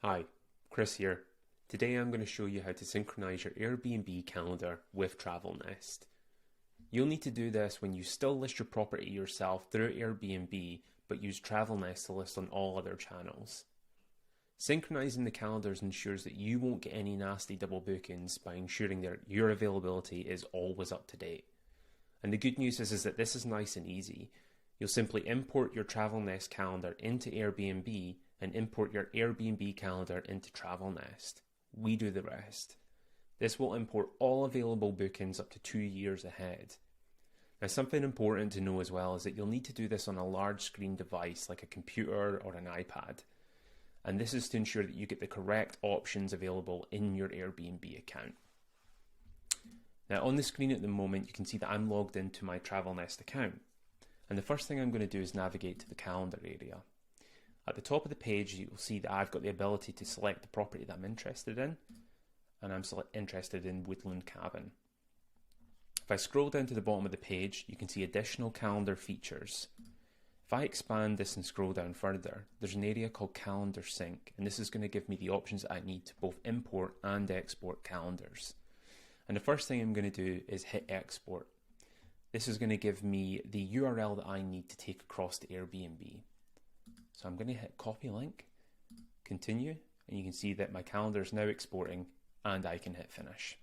Hi, Chris here. Today I'm going to show you how to synchronize your Airbnb calendar with Travelnest. You'll need to do this when you still list your property yourself through Airbnb but use Travelnest to list on all other channels. Synchronizing the calendars ensures that you won't get any nasty double bookings by ensuring that your availability is always up to date. And the good news is that this is nice and easy. You'll simply import your Travelnest calendar into Airbnb and import your Airbnb calendar into Travelnest. We do the rest. This will import all available bookings up to 2 years ahead. Now, something important to know as well is that you'll need to do this on a large screen device like a computer or an iPad. And this is to ensure that you get the correct options available in your Airbnb account. Now, on the screen at the moment, you can see that I'm logged into my Travelnest account. And the first thing I'm going to do is navigate to the calendar area. At the top of the page, you'll see that I've got the ability to select the property that I'm interested in, and I'm interested in Woodland Cabin. If I scroll down to the bottom of the page, you can see additional calendar features. If I expand this and scroll down further, there's an area called Calendar Sync, and this is going to give me the options that I need to both import and export calendars. And the first thing I'm going to do is hit Export. This is going to give me the URL that I need to take across to Airbnb. So I'm going to hit copy link, continue, and you can see that my calendar is now exporting and I can hit finish.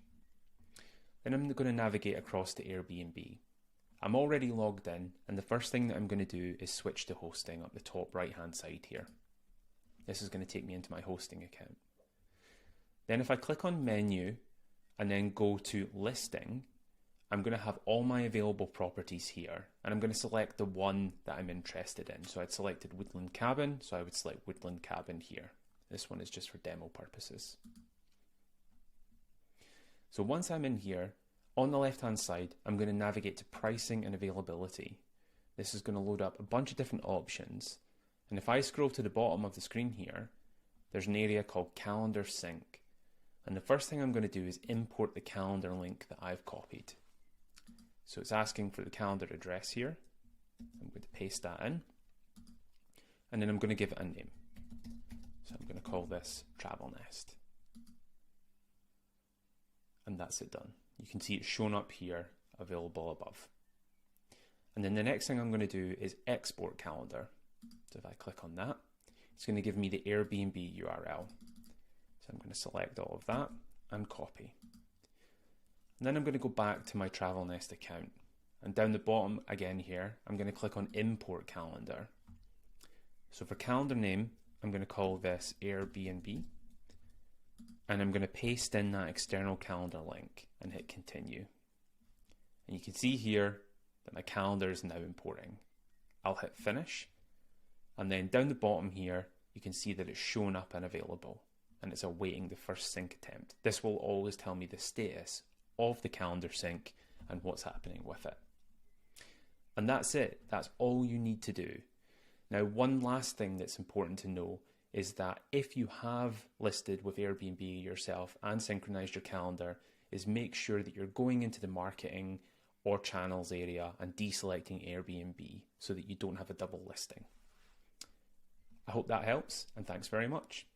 Then I'm going to navigate across to Airbnb. I'm already logged in, and the first thing that I'm going to do is switch to hosting up the top right hand side here. This is going to take me into my hosting account. Then if I click on menu and then go to listing, I'm going to have all my available properties here, and I'm going to select the one that I'm interested in. So I'd selected Woodland Cabin, so I would select Woodland Cabin here. This one is just for demo purposes. So once I'm in here, on the left hand side, I'm going to navigate to pricing and availability. This is going to load up a bunch of different options. And if I scroll to the bottom of the screen here, there's an area called Calendar Sync. And the first thing I'm going to do is import the calendar link that I've copied. So it's asking for the calendar address here. I'm going to paste that in. And then I'm going to give it a name. So I'm going to call this Travelnest. And that's it done. You can see it's shown up here, available above. And then the next thing I'm going to do is export calendar. So if I click on that, it's going to give me the Airbnb URL. So I'm going to select all of that and copy. And then I'm going to go back to my Travelnest account. And down the bottom again here, I'm going to click on Import Calendar. So for calendar name, I'm going to call this Airbnb. And I'm going to paste in that external calendar link and hit continue. And you can see here that my calendar is now importing. I'll hit finish. And then down the bottom here, you can see that it's shown up and available. And it's awaiting the first sync attempt. This will always tell me the status of the calendar sync and what's happening with it. And that's it. That's all you need to do. Now, one last thing that's important to know is that if you have listed with Airbnb yourself and synchronized your calendar, is make sure that you're going into the marketing or channels area and deselecting Airbnb so that you don't have a double listing. I hope that helps, and thanks very much.